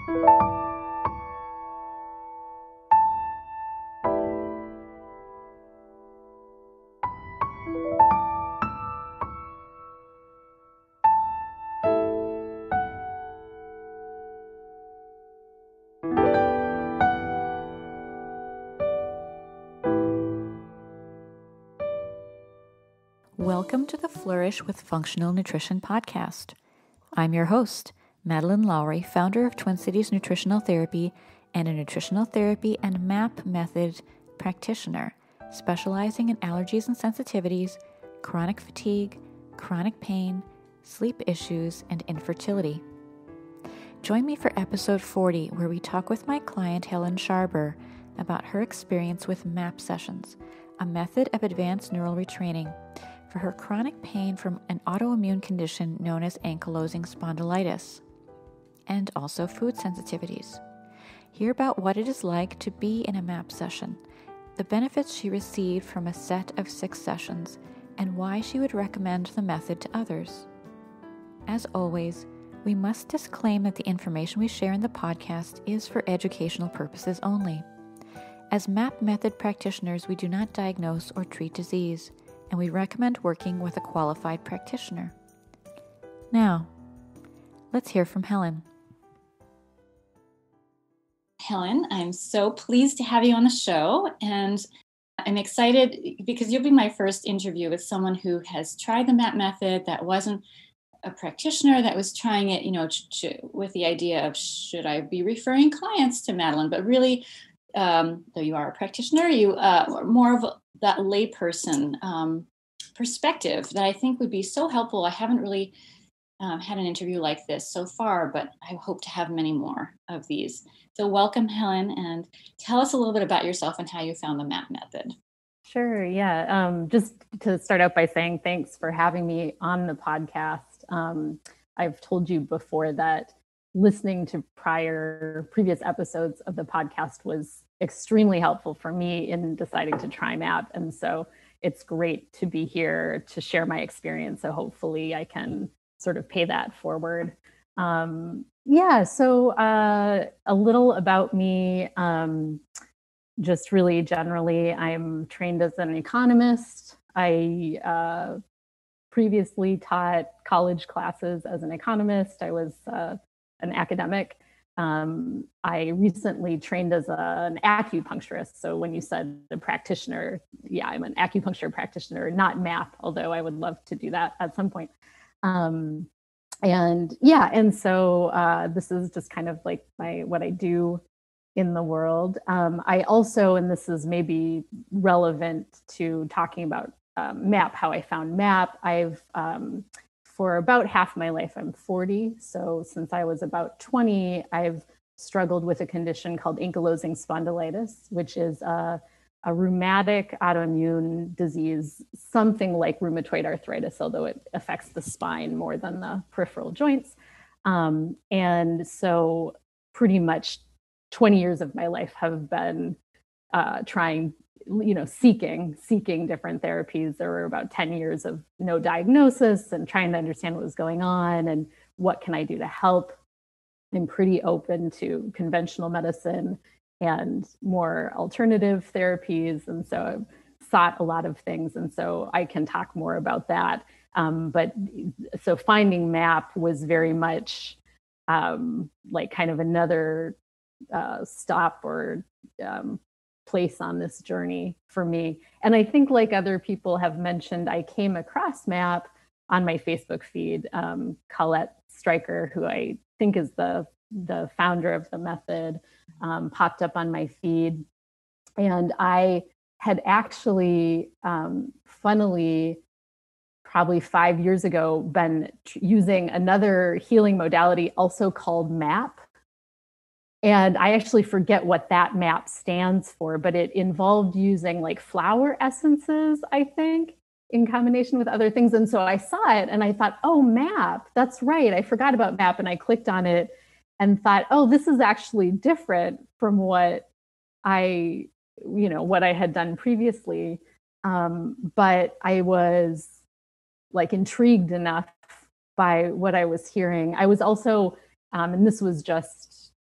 Welcome to the Flourish with Functional Nutrition podcast. I'm your host, Madeline Lowry, founder of Twin Cities Nutritional Therapy and a nutritional therapy and MAP method practitioner, specializing in allergies and sensitivities, chronic fatigue, chronic pain, sleep issues, and infertility. Join me for episode 40, where we talk with my client Helen Scharber about her experience with MAP sessions, a method of advanced neural retraining for her chronic pain from an autoimmune condition known as Ankylosing Spondylitis, and also food sensitivities. Hear about what it is like to be in a MAP session, the benefits she received from a set of 6 sessions, and why she would recommend the method to others. As always, we must disclaim that the information we share in the podcast is for educational purposes only. As MAP method practitioners, we do not diagnose or treat disease, and we recommend working with a qualified practitioner. Now, let's hear from Helen. Helen, I'm so pleased to have you on the show, and I'm excited because you'll be my first interview with someone who has tried the MAP method, that wasn't a practitioner, that was trying it, with the idea of, should I be referring clients to Madeline? But really, though you are a practitioner, you are more of that layperson perspective that I think would be so helpful. I haven't really had an interview like this so far, but I hope to have many more of these. So welcome, Helen, and tell us a little bit about yourself and how you found the MAP method. Sure, yeah. Just to start out by saying thanks for having me on the podcast. I've told you before that listening to previous episodes of the podcast was extremely helpful for me in deciding to try MAP. And so it's great to be here to share my experience. So hopefully I can sort of pay that forward. So a little about me, just really generally, I'm trained as an economist. I previously taught college classes as an economist. I was an academic. I recently trained as an acupuncturist. So when you said a practitioner, yeah, I'm an acupuncture practitioner, not MAP, although I would love to do that at some point. So this is just kind of like what I do in the world. I also, and this is maybe relevant to talking about MAP, how I found MAP. I've for about half my life, I'm 40. So since I was about 20, I've struggled with a condition called Ankylosing Spondylitis, which is a rheumatic autoimmune disease, something like rheumatoid arthritis, although it affects the spine more than the peripheral joints. And so pretty much 20 years of my life have been seeking different therapies. There were about 10 years of no diagnosis and trying to understand what was going on and what can I do to help. I'm pretty open to conventional medicine and more alternative therapies. And so I've sought a lot of things. And so I can talk more about that. So finding MAP was very much like kind of another stop or place on this journey for me. And I think, like other people have mentioned, I came across MAP on my Facebook feed. Colette Stryker, who I think is the founder of the method, popped up on my feed. And I had actually, funnily, probably 5 years ago, been using another healing modality also called MAP. And I actually forget what that MAP stands for, but it involved using like flower essences, I think, in combination with other things. And so I saw it and I thought, oh, MAP, that's right. I forgot about MAP. And I clicked on it and thought, oh, this is actually different from what I had done previously. But I was like intrigued enough by what I was hearing. I was also, and this was just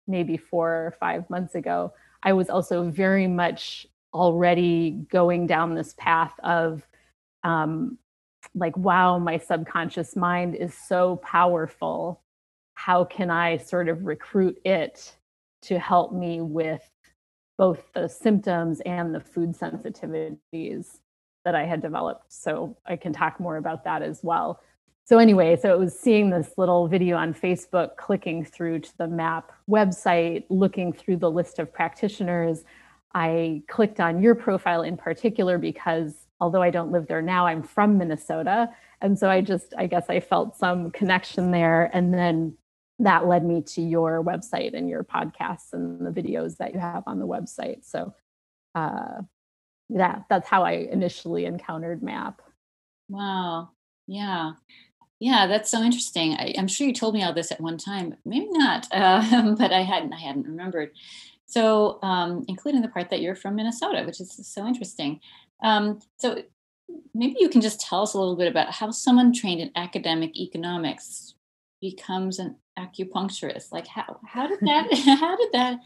maybe 4 or 5 months ago, I was also very much already going down this path of like, wow, my subconscious mind is so powerful. How can I sort of recruit it to help me with both the symptoms and the food sensitivities that I had developed? So I can talk more about that as well. So anyway, so it was seeing this little video on Facebook, clicking through to the MAP website, looking through the list of practitioners. I clicked on your profile in particular because although I don't live there now, I'm from Minnesota. And so I guess I felt some connection there. And then that led me to your website and your podcasts and the videos that you have on the website. So that's how I initially encountered MAP. Wow. Yeah. Yeah, that's so interesting. I'm sure you told me all this at one time, maybe not, but I hadn't remembered. So, including the part that you're from Minnesota, which is so interesting. So maybe you can just tell us a little bit about how someone trained in academic economics becomes an acupuncturist. Like how did that, how did that,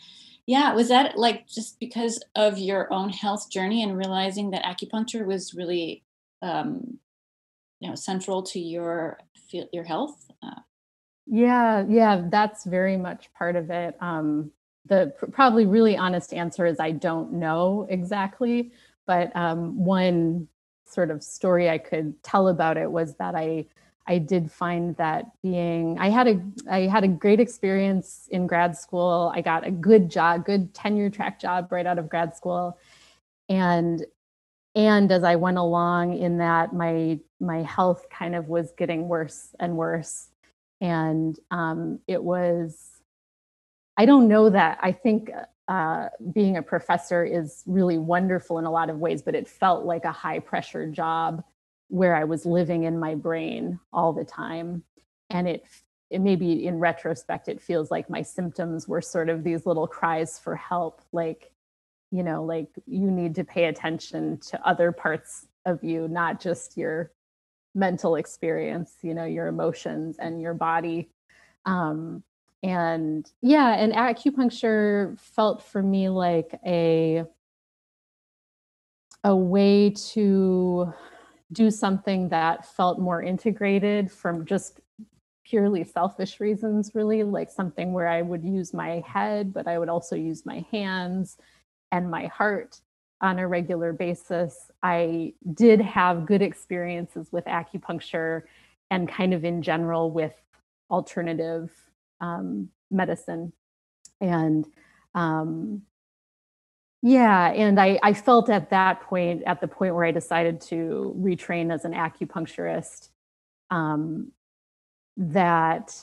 yeah, was that like just because of your own health journey and realizing that acupuncture was really, central to your health? Yeah, that's very much part of it. The probably really honest answer is I don't know exactly, but one sort of story I could tell about it was that I did find that I had a great experience in grad school. I got a good job, good tenure track job right out of grad school, and as I went along in that, my health kind of was getting worse and worse. And it was, I don't know that, I think being a professor is really wonderful in a lot of ways, but it felt like a high pressure job where I was living in my brain all the time. And it maybe in retrospect, it feels like my symptoms were sort of these little cries for help, like you need to pay attention to other parts of you, not just your mental experience, your emotions and your body. And acupuncture felt for me like a way to do something that felt more integrated from just purely selfish reasons, really, like something where I would use my head, but I would also use my hands and my heart on a regular basis. I did have good experiences with acupuncture and kind of in general with alternative medicine. And and I felt at the point where I decided to retrain as an acupuncturist, that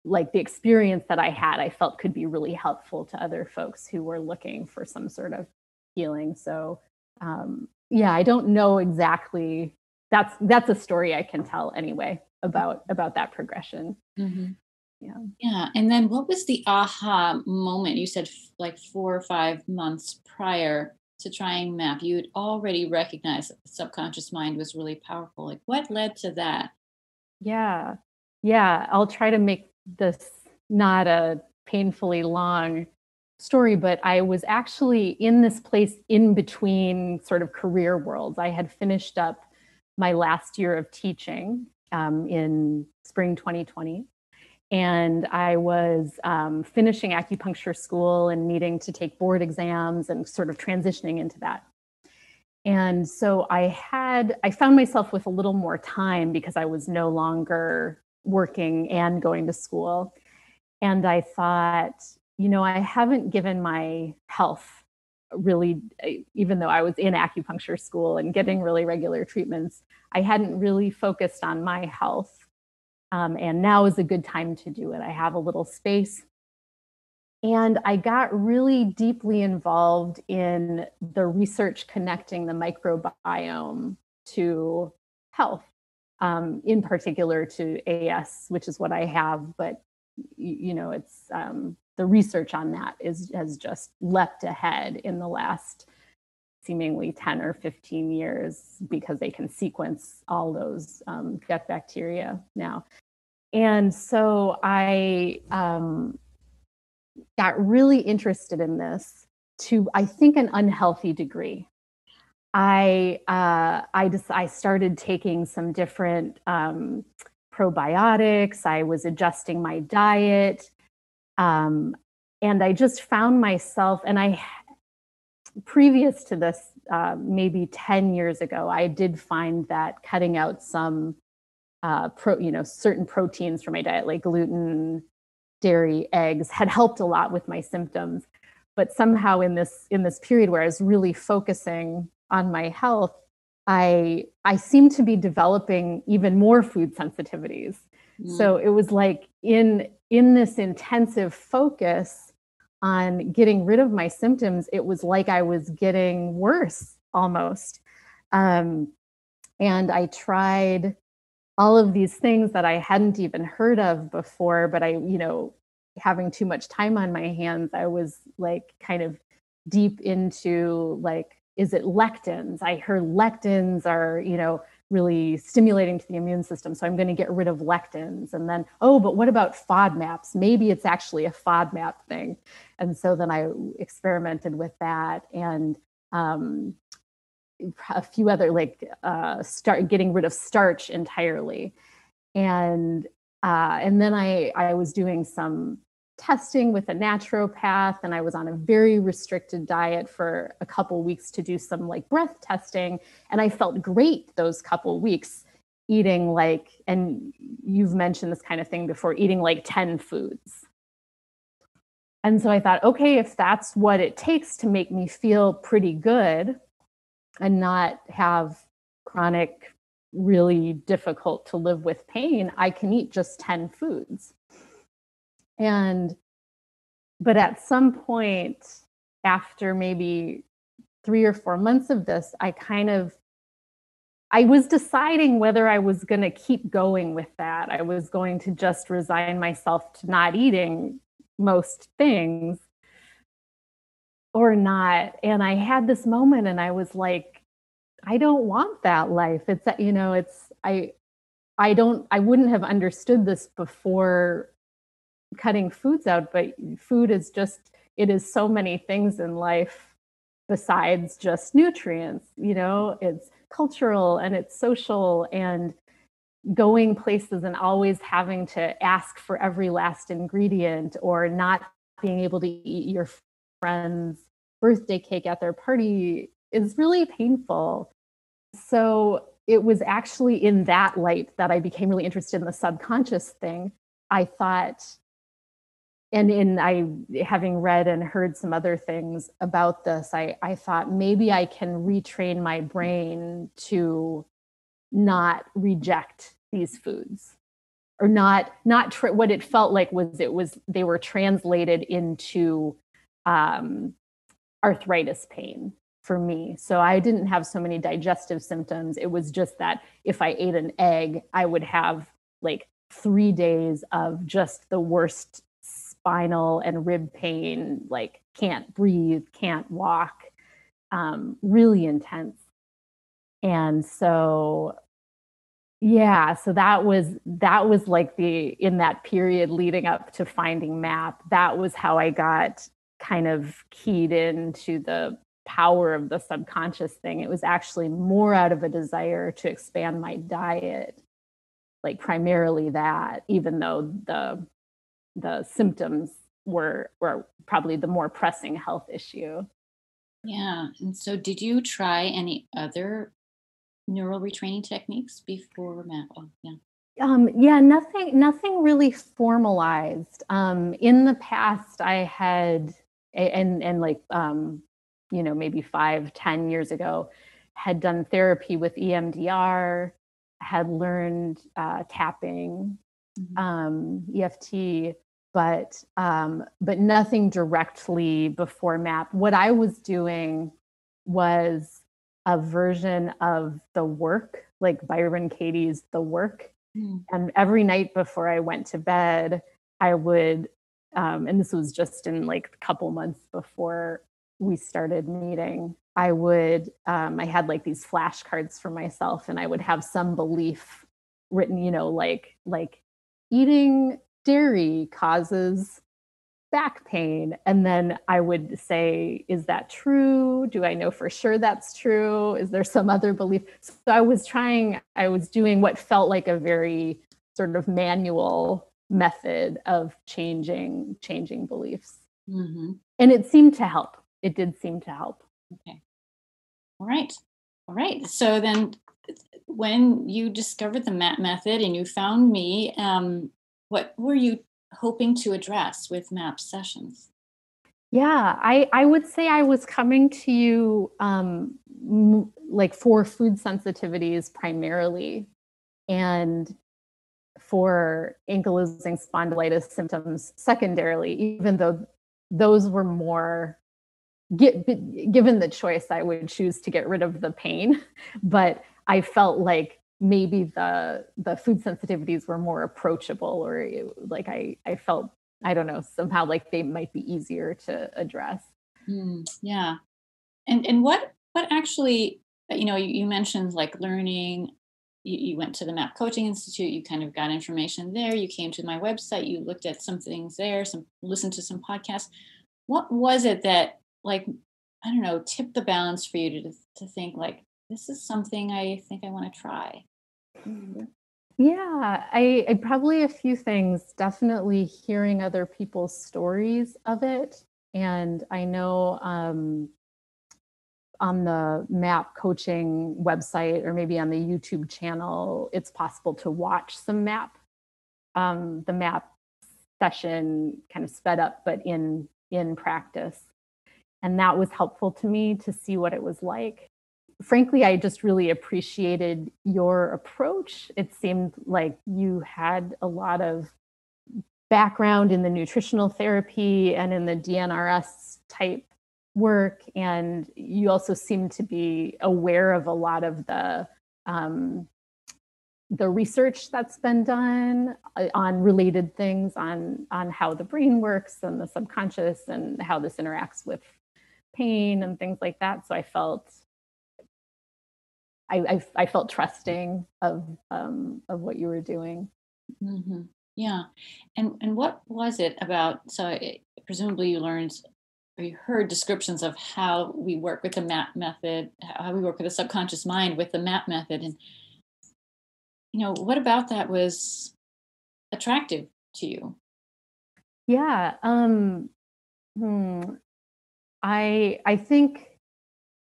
the experience that I had, I felt could be really helpful to other folks who were looking for some sort of healing. So, I don't know exactly. That's a story I can tell anyway about that progression. Mm-hmm. Yeah. And then what was the aha moment? You said like 4 or 5 months prior to trying MAP, you had already recognized that the subconscious mind was really powerful. Like what led to that? Yeah. I'll try to make this not a painfully long story, but I was actually in this place in between sort of career worlds. I had finished up my last year of teaching in spring 2020. And I was finishing acupuncture school and needing to take board exams and sort of transitioning into that. And so I found myself with a little more time because I was no longer working and going to school. And I thought, I haven't given my health really, even though I was in acupuncture school and getting really regular treatments, I hadn't really focused on my health. And now is a good time to do it. I have a little space. And I got really deeply involved in the research connecting the microbiome to health, in particular to AS, which is what I have. But, it's the research on that has just leapt ahead in the last seemingly 10 or 15 years because they can sequence all those gut bacteria now. And so I got really interested in this to, I think, an unhealthy degree. I started taking some different probiotics. I was adjusting my diet. And I just found myself, and previous to this, maybe 10 years ago, I did find that cutting out some, certain proteins from my diet, like gluten, dairy, eggs, had helped a lot with my symptoms. But somehow in this period where I was really focusing on my health, I seemed to be developing even more food sensitivities. So it was like in this intensive focus on getting rid of my symptoms, it was like I was getting worse almost. And I tried all of these things that I hadn't even heard of before, but having too much time on my hands, I was like kind of deep into like, is it lectins? I heard lectins are, really stimulating to the immune system. So I'm going to get rid of lectins. And then, but what about FODMAPs? Maybe it's actually a FODMAP thing. And so then I experimented with that, and a few other, start getting rid of starch entirely. And then I was doing some testing with a naturopath, and I was on a very restricted diet for a couple weeks to do some like breath testing. And I felt great those couple weeks eating and you've mentioned this kind of thing before, eating like 10 foods. And so I thought, okay, if that's what it takes to make me feel pretty good and not have chronic, really difficult to live with pain, I can eat just 10 foods. But at some point after maybe 3 or 4 months of this, I was deciding whether I was going to keep going with that. I was going to just resign myself to not eating most things or not. And I had this moment, and I was like, I don't want that life. I wouldn't have understood this before cutting foods out, but food is it is so many things in life besides just nutrients. It's cultural and it's social, and going places and always having to ask for every last ingredient, or not being able to eat your friend's birthday cake at their party is really painful. So it was actually in that light that I became really interested in the subconscious thing. I thought, and having read and heard some other things about this, I thought maybe I can retrain my brain to not reject these foods, or not what it felt like was they were translated into arthritis pain for me. So I didn't have so many digestive symptoms. It was just that if I ate an egg, I would have like 3 days of just the worst spinal and rib pain, like can't breathe, can't walk, really intense. And so, yeah, so that was like in that period leading up to finding MAP, that was how I got kind of keyed into the power of the subconscious thing. It was actually more out of a desire to expand my diet, like primarily that, even though the symptoms were probably the more pressing health issue. Yeah. And so did you try any other neural retraining techniques before MAP? Oh, yeah. Nothing really formalized. In the past, I had, and maybe 5-10 years ago, had done therapy with EMDR, had learned tapping, EFT, but nothing directly before MAP. What I was doing was a version of The Work, like Byron Katie's The Work. And every night before I went to bed, I would, and this was just in like a couple months before we started meeting, I had like these flashcards for myself, and I would have some belief written, like eating dairy causes back pain. And then I would say, is that true? Do I know for sure that's true? Is there some other belief? So I was doing what felt like a very sort of manual method of changing beliefs. Mm-hmm. And it seemed to help. It did seem to help. Okay. All right. So then when you discovered the MAP method and you found me, what were you hoping to address with MAP sessions? Yeah, I would say I was coming to you like for food sensitivities primarily, and for ankylosing spondylitis symptoms secondarily, even though those were more, given the choice, I would choose to get rid of the pain. But I felt like maybe the food sensitivities were more approachable, or like I felt, I don't know, somehow like they might be easier to address. Yeah. And what actually, you mentioned like learning, you went to the MAP Coaching Institute, you kind of got information there, you came to my website, you looked at some things there, listened to some podcasts. What was it that, like, I don't know, tipped the balance for you to think like, this is something I think I want to try? Yeah, I probably a few things. Definitely hearing other people's stories of it. And I know on the MAP coaching website, or maybe on the YouTube channel, it's possible to watch some the MAP session kind of sped up, but in practice. And that was helpful to me to see what it was like. Frankly, I just really appreciated your approach. It seemed like you had a lot of background in the nutritional therapy and in the DNRS type work. And you also seem to be aware of a lot of the research that's been done on related things, on how the brain works and the subconscious and how this interacts with pain and things like that. So I felt trusting of what you were doing. Mm-hmm. Yeah. And what was it about? So presumably you learned or you heard descriptions of how we work with the MAP method, how we work with the subconscious mind with the MAP method. And, what about that was attractive to you? Yeah. I think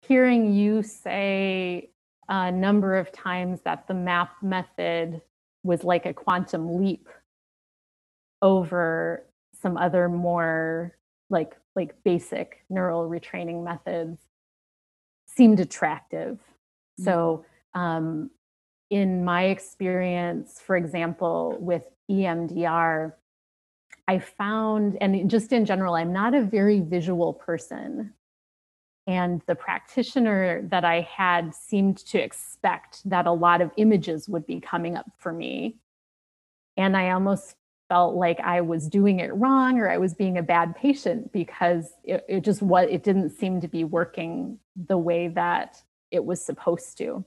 hearing you say a number of times that the MAP method was like a quantum leap over some other more like basic neural retraining methods seemed attractive. So in my experience, for example, with EMDR, I found, and just in general, I'm not a very visual person. And the practitioner that I had seemed to expect that a lot of images would be coming up for me. And I almost felt like I was doing it wrong, or I was being a bad patient, because it didn't seem to be working the way that it was supposed to.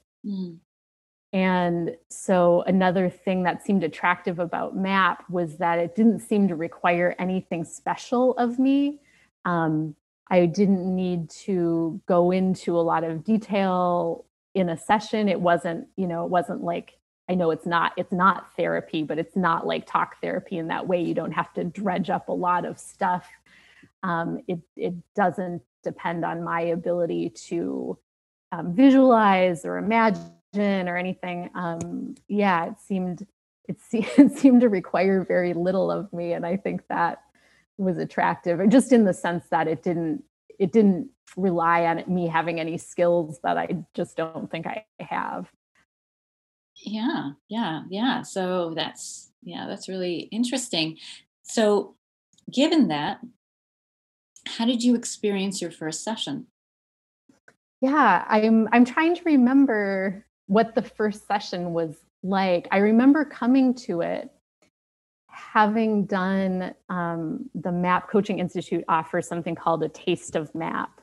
And so another thing that seemed attractive about MAP was that it didn't seem to require anything special of me. I didn't need to go into a lot of detail in a session. It wasn't like, I know it's not therapy, but it's not like talk therapy in that way. You don't have to dredge up a lot of stuff. It doesn't depend on my ability to visualize or imagine or anything. It seemed to require very little of me, and I think that was attractive, just in the sense that it didn't rely on me having any skills that I just don't think I have. Yeah. So that's really interesting. So given that, how did you experience your first session? Yeah, I'm trying to remember what the first session was like. I remember coming to it, having done the MAP Coaching Institute offers something called a Taste of MAP.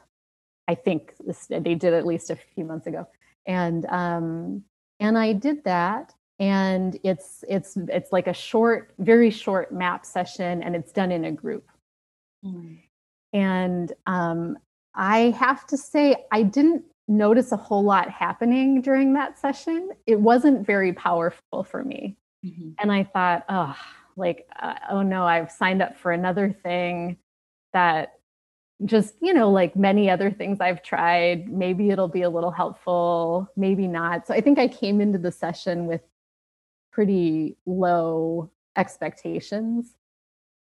I think they did at least a few months ago, and I did that. And it's like a very short MAP session, and it's done in a group. And I have to say, I didn't notice a whole lot happening during that session. It wasn't very powerful for me. And I thought, oh no, I've signed up for another thing that just, like many other things I've tried, maybe it'll be a little helpful, maybe not. So I think I came into the session with pretty low expectations.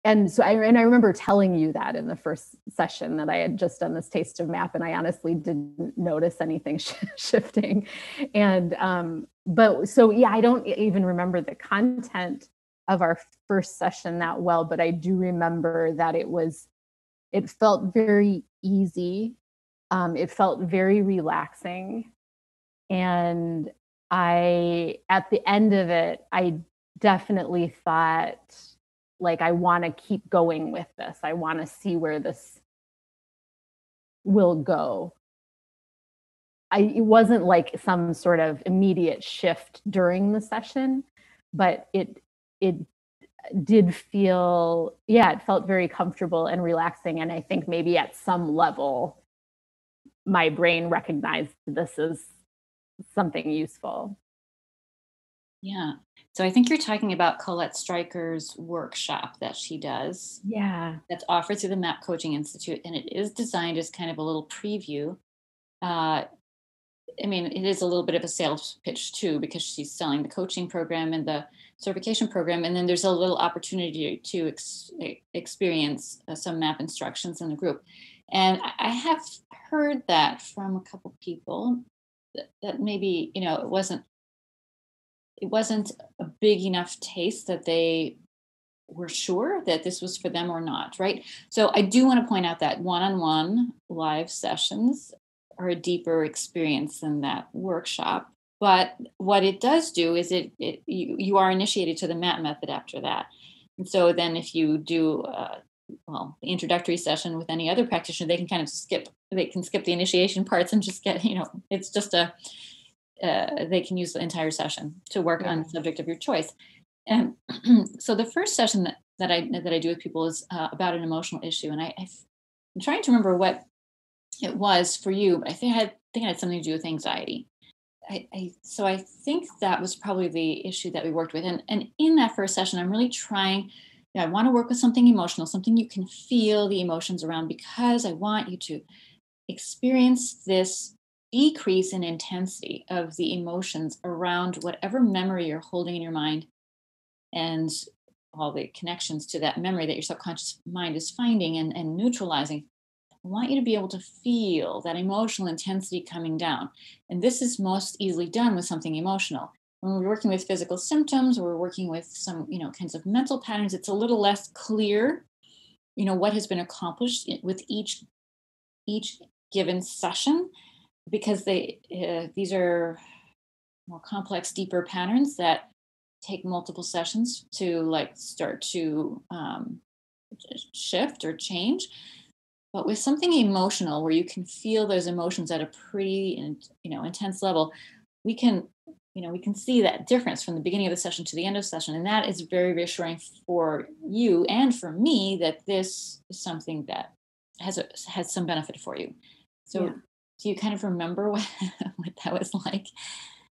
And so I remember telling you that in the first session that I had just done this taste of MAP, and I honestly didn't notice anything shifting. And but so yeah, I don't even remember the content of our first session that well, but I do remember that it felt very easy. It felt very relaxing. And at the end of it, I definitely thought, like, I want to keep going with this. I want to see where this will go. It wasn't like some sort of immediate shift during the session, but it did feel, it felt very comfortable and relaxing. And I think maybe at some level, my brain recognized this as something useful. Yeah. So I think you're talking about Colette Stryker's workshop that she does. Yeah. That's offered through the MAP Coaching Institute. And it is designed as kind of a little preview. I mean, it is a little bit of a sales pitch too, because she's selling the coaching program and the certification program. And then there's a little opportunity to experience some MAP instructions in the group. And I have heard that from a couple people that maybe, it wasn't a big enough taste that they were sure that this was for them or not, right? So I do want to point out that one-on-one live sessions are a deeper experience than that workshop. But what it does do is you are initiated to the MAP method after that. And so then if you do the introductory session with any other practitioner, they can skip the initiation parts and just get, it's just they can use the entire session to work on the subject of your choice. And so the first session that I do with people is about an emotional issue. And I'm trying to remember what it was for you, but I think it had something to do with anxiety. So I think that was probably the issue that we worked with. And in that first session, I'm really trying, I want to work with something emotional, something you can feel the emotions around, because I want you to experience this decrease in intensity of the emotions around whatever memory you're holding in your mind and all the connections to that memory that your subconscious mind is finding and neutralizing. I want you to be able to feel that emotional intensity coming down. And this is most easily done with something emotional. When we're working with physical symptoms, or we're working with some, kinds of mental patterns, it's a little less clear, what has been accomplished with each given session, because these are more complex, deeper patterns that take multiple sessions to start to shift or change. But with something emotional, where you can feel those emotions at a pretty, intense level, we can see that difference from the beginning of the session to the end of the session. And that is very reassuring for you and for me, that this is something that has some benefit for you. So do you kind of remember what that was like?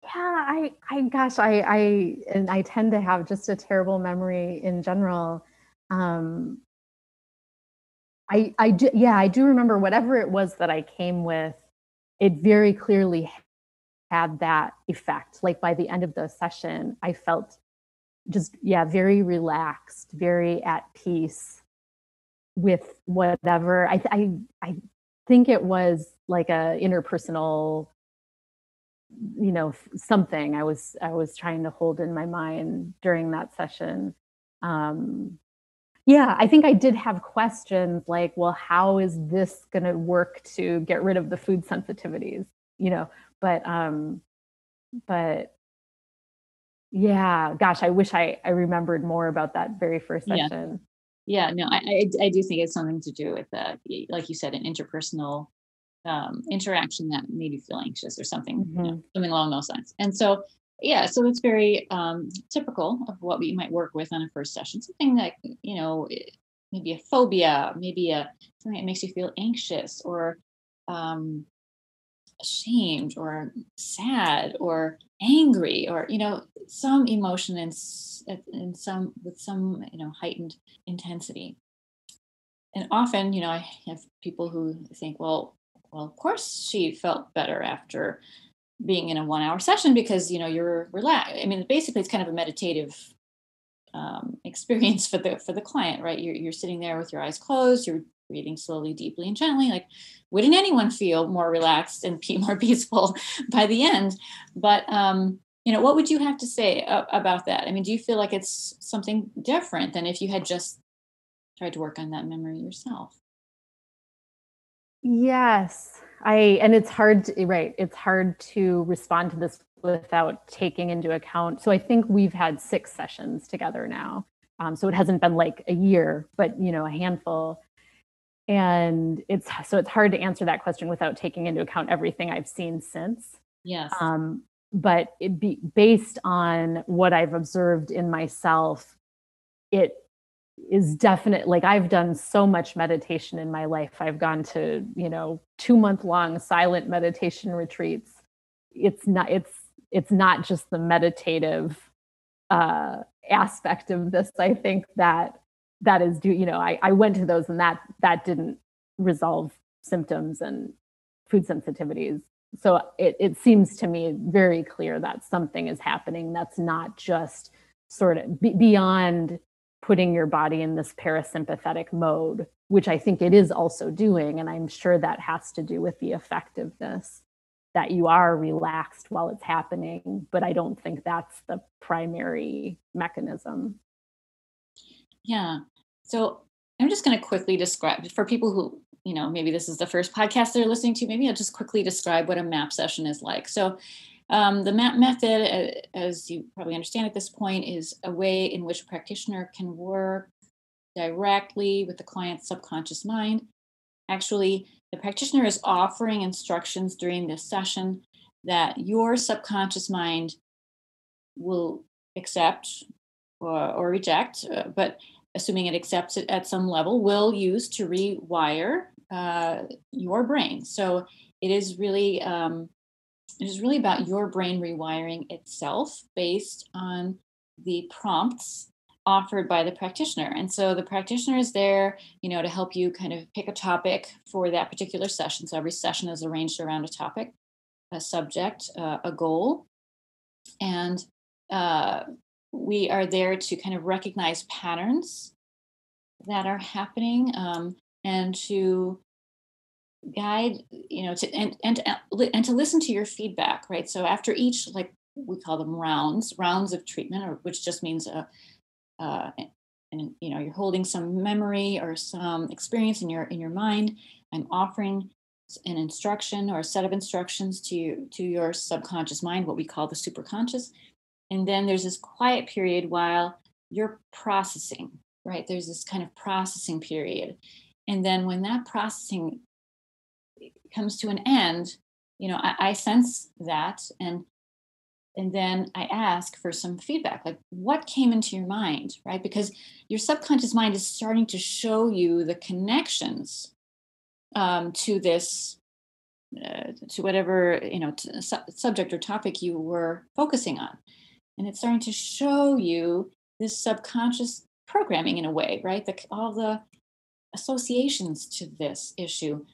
Yeah, I tend to have just a terrible memory in general. I do remember whatever it was that I came with, it very clearly had that effect. Like by the end of the session, I felt just, very relaxed, very at peace with whatever. I think it was like a interpersonal, something I was trying to hold in my mind during that session. I think I did have questions like, well, how is this going to work to get rid of the food sensitivities? But yeah, gosh, I wish I remembered more about that very first session. Yeah, no, I do think it's something to do with like you said, an interpersonal interaction that made you feel anxious or something, something along those lines. And so, so it's very typical of what we might work with on a first session, something that, maybe a phobia, maybe something that makes you feel anxious or ashamed or sad or angry, or some emotion in some with some heightened intensity. And often I have people who think, well, of course she felt better after being in a 1 hour session because you're relaxed. I mean, basically it's kind of a meditative experience for the client, right? You're sitting there with your eyes closed, you're breathing slowly, deeply, and gently. Like, wouldn't anyone feel more relaxed and more peaceful by the end? But what would you have to say about that? I mean, do you feel like it's something different than if you had just tried to work on that memory yourself? Yes, and it's hard to, right. It's hard to respond to this without taking into account. So I think we've had 6 sessions together now. So it hasn't been like a year, but a handful. And it's hard to answer that question without taking into account everything I've seen since. Yes. But based on what I've observed in myself, it is definite. Like, I've done so much meditation in my life. I've gone to 2-month-long silent meditation retreats. It's not just the meditative aspect of this. I think that is I went to those, and that didn't resolve symptoms and food sensitivities. So it seems to me very clear that something is happening that's not just sort of beyond putting your body in this parasympathetic mode, which I think it is also doing. And I'm sure that has to do with the effectiveness, that you are relaxed while it's happening. But I don't think that's the primary mechanism. Yeah. So I'm just going to quickly describe for people who, maybe this is the first podcast they're listening to. Maybe I'll just quickly describe what a MAP session is like. So the MAP method, as you probably understand at this point, is a way in which a practitioner can work directly with the client's subconscious mind. Actually, the practitioner is offering instructions during this session that your subconscious mind will accept or reject, but assuming it accepts it at some level, will use to rewire your brain. So it is really about your brain rewiring itself based on the prompts offered by the practitioner. And so the practitioner is there, to help you kind of pick a topic for that particular session. So every session is arranged around a topic, a subject, a goal. And we are there to kind of recognize patterns that are happening, and to guide, and to listen to your feedback, right? So after each, like we call them rounds of treatment, or which just means and you're holding some memory or some experience in your mind. I'm offering an instruction or a set of instructions to your subconscious mind, what we call the superconscious. And then there's this quiet period while you're processing, right? There's this kind of processing period. And then when that processing comes to an end, I sense that, and then I ask for some feedback, like what came into your mind, right? Because your subconscious mind is starting to show you the connections to this, to whatever subject or topic you were focusing on, and it's starting to show you this subconscious programming in a way, right? All the associations to this issue.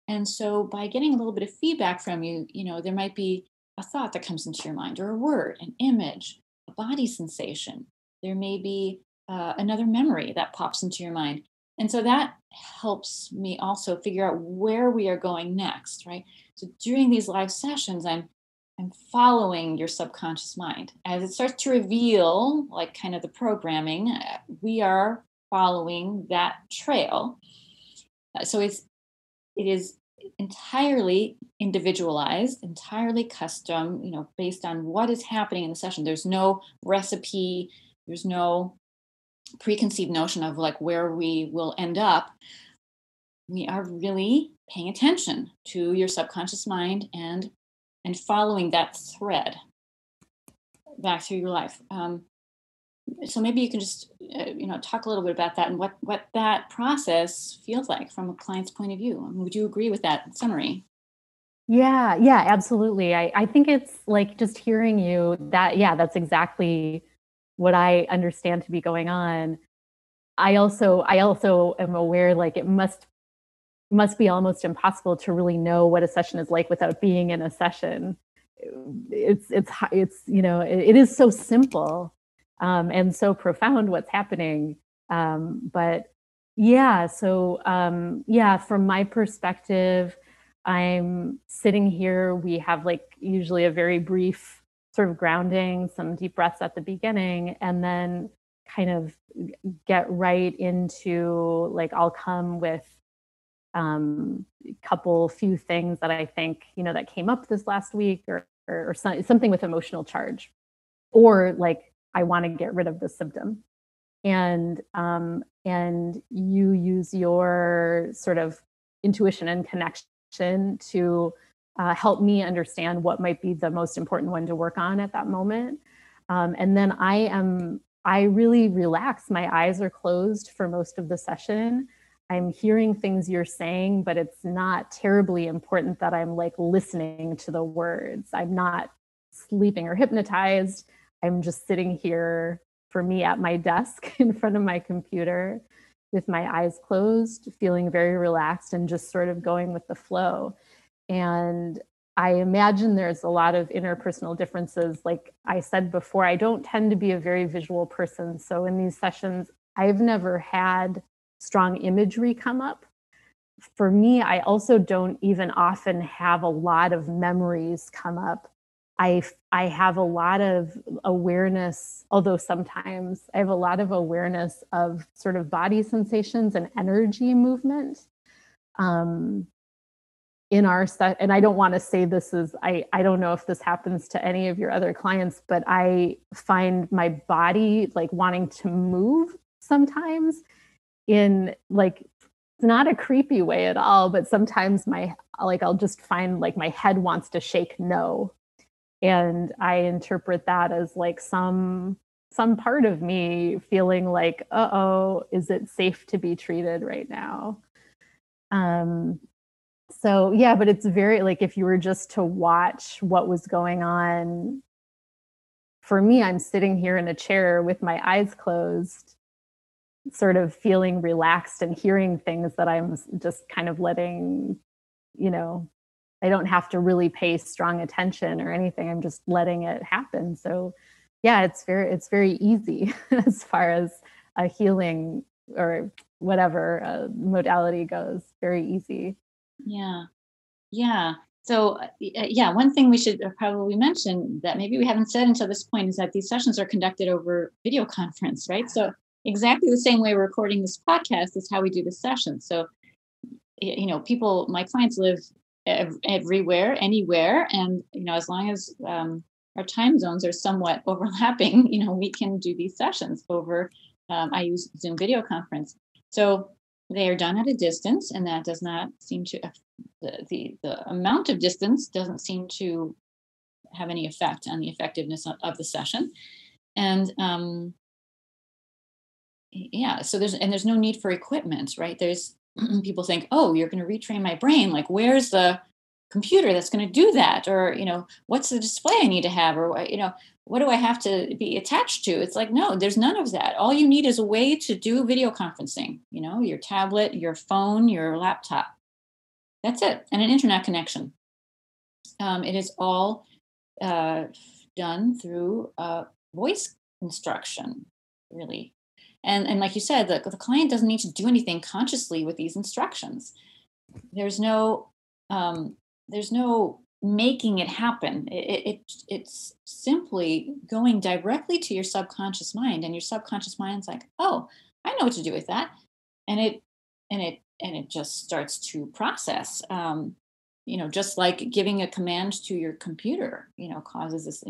And so by getting a little bit of feedback from you, there might be a thought that comes into your mind, or a word, an image, a body sensation. There may be another memory that pops into your mind. And so that helps me also figure out where we are going next, right? So during these live sessions, I'm following your subconscious mind. As it starts to reveal, like kind of the programming, we are following that trail. So it is entirely individualized, entirely custom, based on what is happening in the session. There's no recipe, there's no preconceived notion of like where we will end up. We are really paying attention to your subconscious mind and following that thread back through your life. So maybe you can just, talk a little bit about that and what that process feels like from a client's point of view. Would you agree with that summary? Yeah, absolutely. I think it's like just hearing you that, yeah, that's exactly what I understand to be going on. I also am aware like it must be almost impossible to really know what a session is like without being in a session. It is so simple and so profound what's happening. But yeah, so yeah, from my perspective, I'm sitting here. We have like usually a very brief sort of grounding, some deep breaths at the beginning, and then kind of get right into like I'll come with few things that I think, that came up this last week or something with emotional charge, or like I want to get rid of the symptom. And you use your sort of intuition and connection to help me understand what might be the most important one to work on at that moment. And then I really relax. My eyes are closed for most of the session. I'm hearing things you're saying, but it's not terribly important that I'm like listening to the words. I'm not sleeping or hypnotized. I'm just sitting here for me at my desk in front of my computer with my eyes closed, feeling very relaxed and just sort of going with the flow. And I imagine there's a lot of interpersonal differences. Like I said before, I don't tend to be a very visual person. So in these sessions, I've never had strong imagery come up. For me, I also don't even often have a lot of memories come up. I have a lot of awareness, although sometimes I have a lot of awareness of sort of body sensations and energy movement. In our set, and I don't want to say this is, I don't know if this happens to any of your other clients, but I find my body like wanting to move sometimes in like, it's not a creepy way at all, but sometimes I'll just find like my head wants to shake no. And I interpret that as like some part of me feeling like, uh-oh, is it safe to be treated right now? So yeah, but it's very like if you were just to watch what was going on, for me, I'm sitting here in a chair with my eyes closed, sort of feeling relaxed and hearing things that I'm just kind of letting, I don't have to really pay strong attention or anything. I'm just letting it happen. So yeah, it's very easy as far as a healing or whatever modality goes. Very easy. Yeah. Yeah. So, one thing we should probably mention that maybe we haven't said until this point is that these sessions are conducted over video conference, right? So, exactly the same way we're recording this podcast is how we do the session. So, my clients live everywhere, anywhere. And, as long as our time zones are somewhat overlapping, we can do these sessions over, I use Zoom video conference. So, they are done at a distance, and that does not seem to the amount of distance doesn't seem to have any effect on the effectiveness of the session. And so there's no need for equipment, right? There's people think, oh, you're going to retrain my brain. Like, where's the computer that's going to do that? Or, what's the display I need to have? Or, what do I have to be attached to? It's like, no, there's none of that. All you need is a way to do video conferencing, your tablet, your phone, your laptop. That's it. And an internet connection. It is all done through voice instruction, really. And like you said, the client doesn't need to do anything consciously with these instructions. There's no making it happen. It's simply going directly to your subconscious mind, and your subconscious mind's like, oh, I know what to do with that, and it just starts to process. Just like giving a command to your computer, causes this,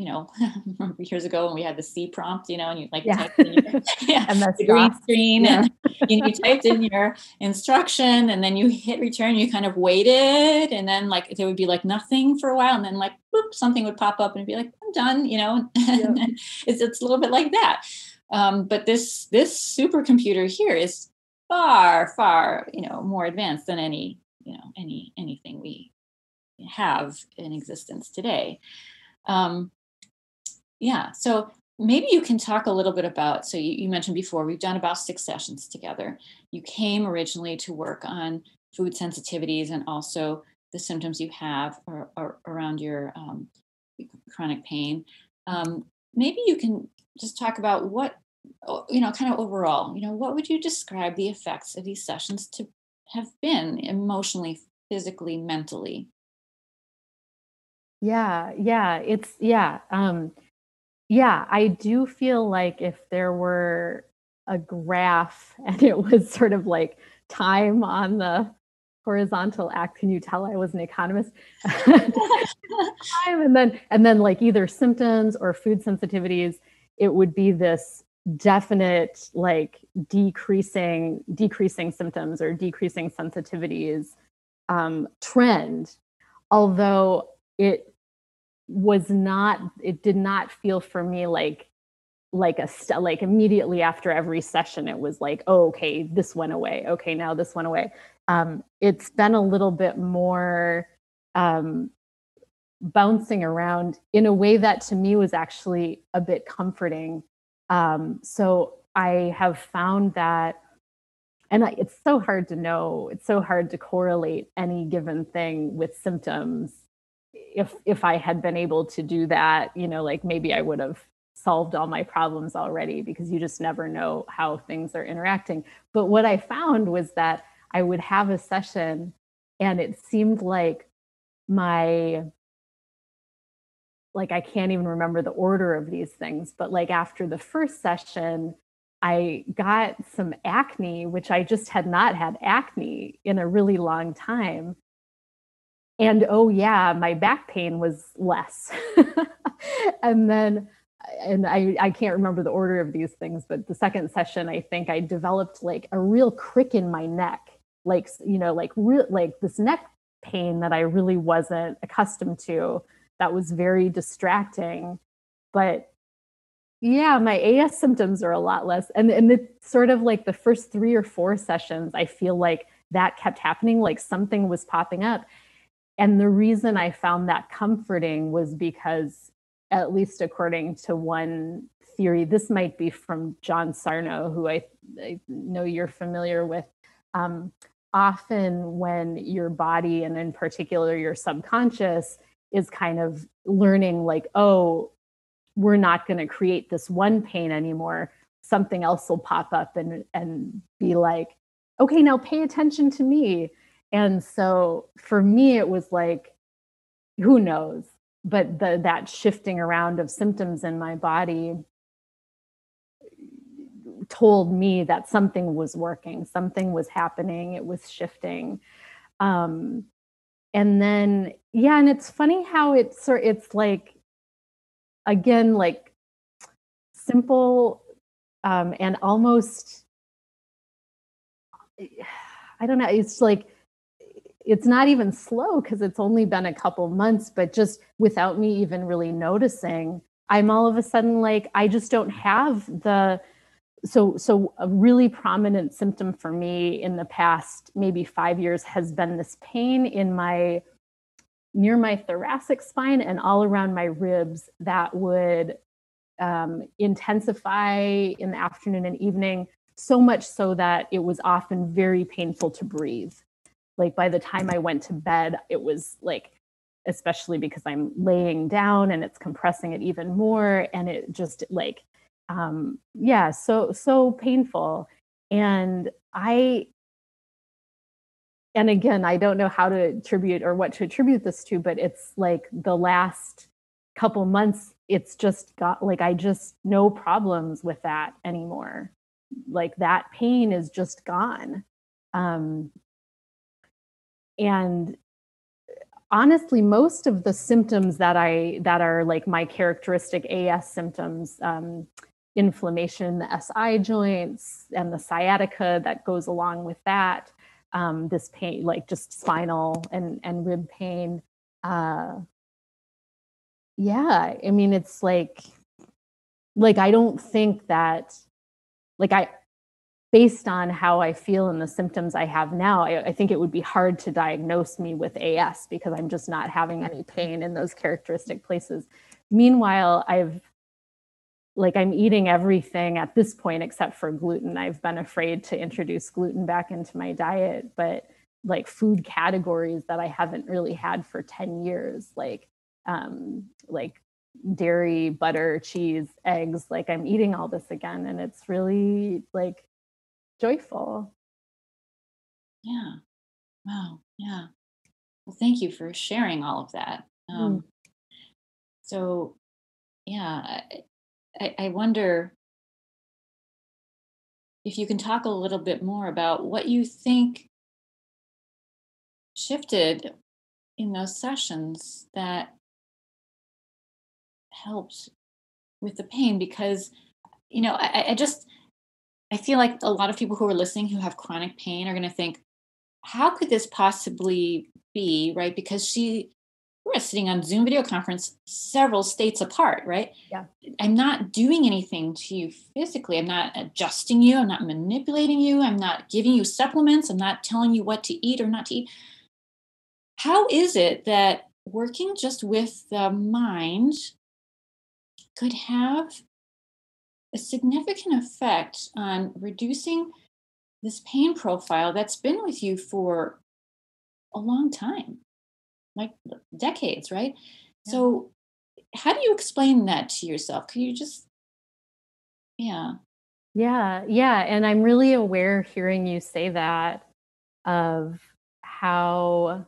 years ago when we had the C prompt, and you like typed in the green screen, and you typed in your instruction, and then you hit return, you kind of waited, and then like there would be like nothing for a while, and then like boop, something would pop up and it'd be like, I'm done, and then it's a little bit like that. But this supercomputer here is far, far, more advanced than anything we have in existence today. Yeah. So maybe you can talk a little bit about, so you mentioned before, we've done about 6 sessions together. You came originally to work on food sensitivities and also the symptoms you have around your chronic pain. Maybe you can just talk about what, kind of overall, what would you describe the effects of these sessions to have been emotionally, physically, mentally? Yeah, I do feel like if there were a graph and it was sort of like time on the horizontal axis, can you tell I was an economist? Time and then like either symptoms or food sensitivities, it would be this definite like decreasing symptoms or decreasing sensitivities trend. Although it did not feel for me like immediately after every session it was like, oh, okay, this went away, okay, now this went away. It's been a little bit more bouncing around in a way that to me was actually a bit comforting. So I have found that, and it's so hard to know, it's so hard to correlate any given thing with symptoms. If I had been able to do that, like maybe I would have solved all my problems already, because you just never know how things are interacting. But what I found was that I would have a session and it seemed like I can't even remember the order of these things, but like after the first session, I got some acne, which I just had not had acne in a really long time. And oh yeah, my back pain was less. And I can't remember the order of these things, but the second session, I think I developed like a real crick in my neck, like this neck pain that I really wasn't accustomed to. That was very distracting. But yeah, my AS symptoms are a lot less. And it's sort of like the first 3 or 4 sessions, I feel like that kept happening, like something was popping up. And the reason I found that comforting was because, at least according to one theory, this might be from John Sarno, who I know you're familiar with. Often when your body, and in particular your subconscious, is kind of learning like, oh, we're not going to create this one pain anymore, something else will pop up and be like, okay, now pay attention to me. And so for me, it was like, who knows? But that shifting around of symptoms in my body told me that something was working, something was happening, it was shifting. And then, yeah, and it's funny how it's like, again, like simple and almost, I don't know, it's like, it's not even slow because it's only been a couple months, but just without me even really noticing, I'm all of a sudden like, I just don't have so a really prominent symptom for me in the past maybe 5 years has been this pain near my thoracic spine and all around my ribs that would intensify in the afternoon and evening, so much so that it was often very painful to breathe. Like by the time I went to bed, it was like, especially because I'm laying down and it's compressing it even more. And it just like, yeah, so painful. And again, I don't know how to attribute or what to attribute this to, but it's like the last couple months, it's just got like, I just no problems with that anymore. Like that pain is just gone. And honestly, most of the symptoms that are like my characteristic AS symptoms, inflammation in the SI joints and the sciatica that goes along with that, this pain, like just spinal and rib pain. Yeah, I mean, it's like like, I don't think that, like, based on how I feel and the symptoms I have now, I think it would be hard to diagnose me with AS because I'm just not having any pain in those characteristic places. Meanwhile, I'm eating everything at this point except for gluten. I've been afraid to introduce gluten back into my diet, but like food categories that I haven't really had for 10 years, like dairy, butter, cheese, eggs, like I'm eating all this again. And it's really like joyful. Yeah. Wow. Yeah. Well, thank you for sharing all of that. So, yeah, I wonder if you can talk a little bit more about what you think shifted in those sessions that helped with the pain, because, I feel like a lot of people who are listening who have chronic pain are going to think, how could this possibly be, right? Because we're sitting on Zoom video conference several states apart, right? Yeah. I'm not doing anything to you physically. I'm not adjusting you. I'm not manipulating you. I'm not giving you supplements. I'm not telling you what to eat or not to eat. How is it that working just with the mind could have a significant effect on reducing this pain profile that's been with you for a long time, like decades, right? Yeah. So how do you explain that to yourself? Can you just, yeah. Yeah. And I'm really aware hearing you say that of how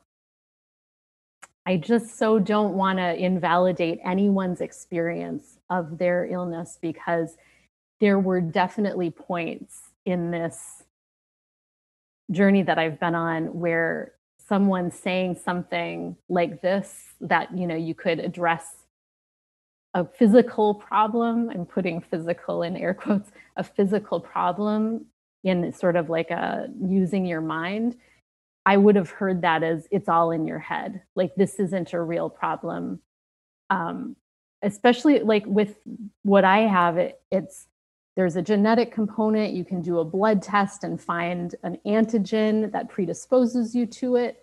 I just so don't want to invalidate anyone's experience of their illness, because there were definitely points in this journey that I've been on where someone saying something like this, that, you could address a physical problem, I'm putting physical in air quotes, a physical problem in sort of like using your mind, I would have heard that as it's all in your head. Like, this isn't a real problem. Especially like with what I have, there's a genetic component. You can do a blood test and find an antigen that predisposes you to it.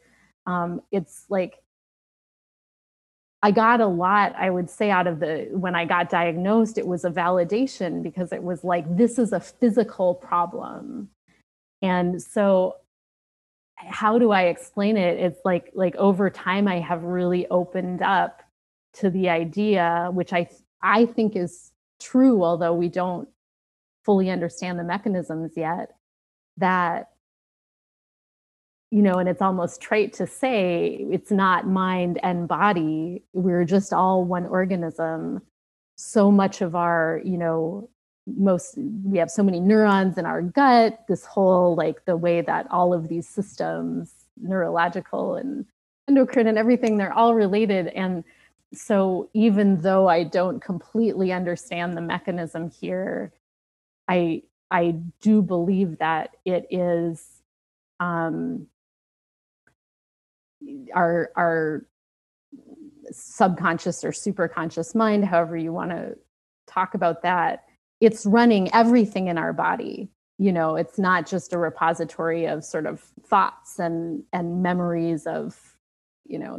It's like, I got a lot, I would say, out of when I got diagnosed, it was a validation, because it was like, this is a physical problem. And so how do I explain it? It's like over time, I have really opened up to the idea, which I think is true, although we don't fully understand the mechanisms yet, that, and it's almost trite to say it's not mind and body. We're just all one organism. So much of our, we have so many neurons in our gut, this whole, like, the way that all of these systems, neurological and endocrine and everything, they're all related. And so even though I don't completely understand the mechanism here, I do believe that it is our subconscious or superconscious mind, however you want to talk about that, it's running everything in our body. It's not just a repository of sort of thoughts and memories of,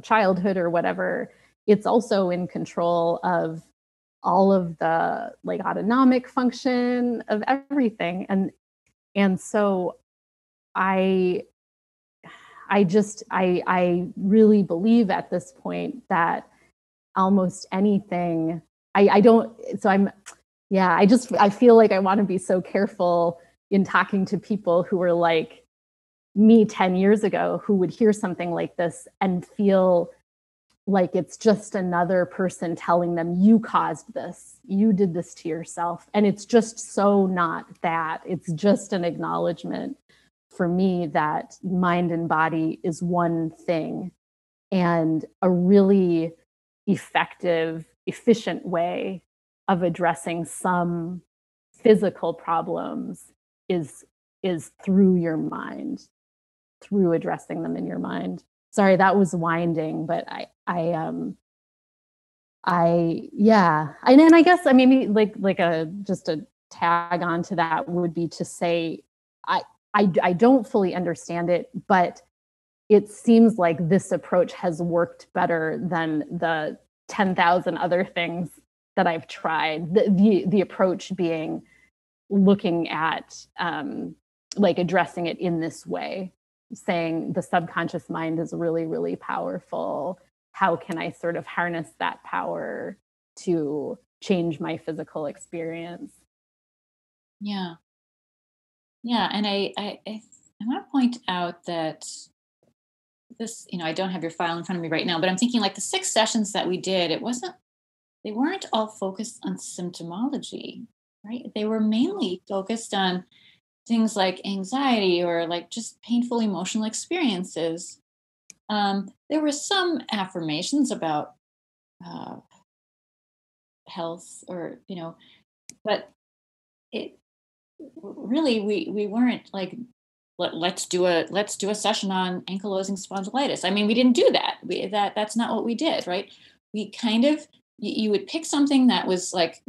childhood or whatever. It's also in control of all of the, like, autonomic function of everything. And so I really believe at this point that almost anything, I feel like I want to be so careful in talking to people who were like me 10 years ago, who would hear something like this and feel like it's just another person telling them, you caused this, you did this to yourself. And it's just so not that. It's just an acknowledgement for me that mind and body is one thing, and a really effective, efficient way of addressing some physical problems is through your mind, through addressing them in your mind. Sorry, that was winding, but And I guess maybe like a just a tag onto that would be to say I don't fully understand it, but it seems like this approach has worked better than the 10,000 other things that I've tried. The approach being looking at like addressing it in this way, saying the subconscious mind is really, really powerful. How can I sort of harness that power to change my physical experience? Yeah. Yeah. And I want to point out that this, I don't have your file in front of me right now, but I'm thinking like the 6 sessions that we did, they weren't all focused on symptomology, right? They were mainly focused on things like anxiety or like just painful emotional experiences. There were some affirmations about uh, health but it really, we weren't like, let's do a session on ankylosing spondylitis. I mean, we didn't do that. That's not what we did, right? We kind of, you would pick something that was like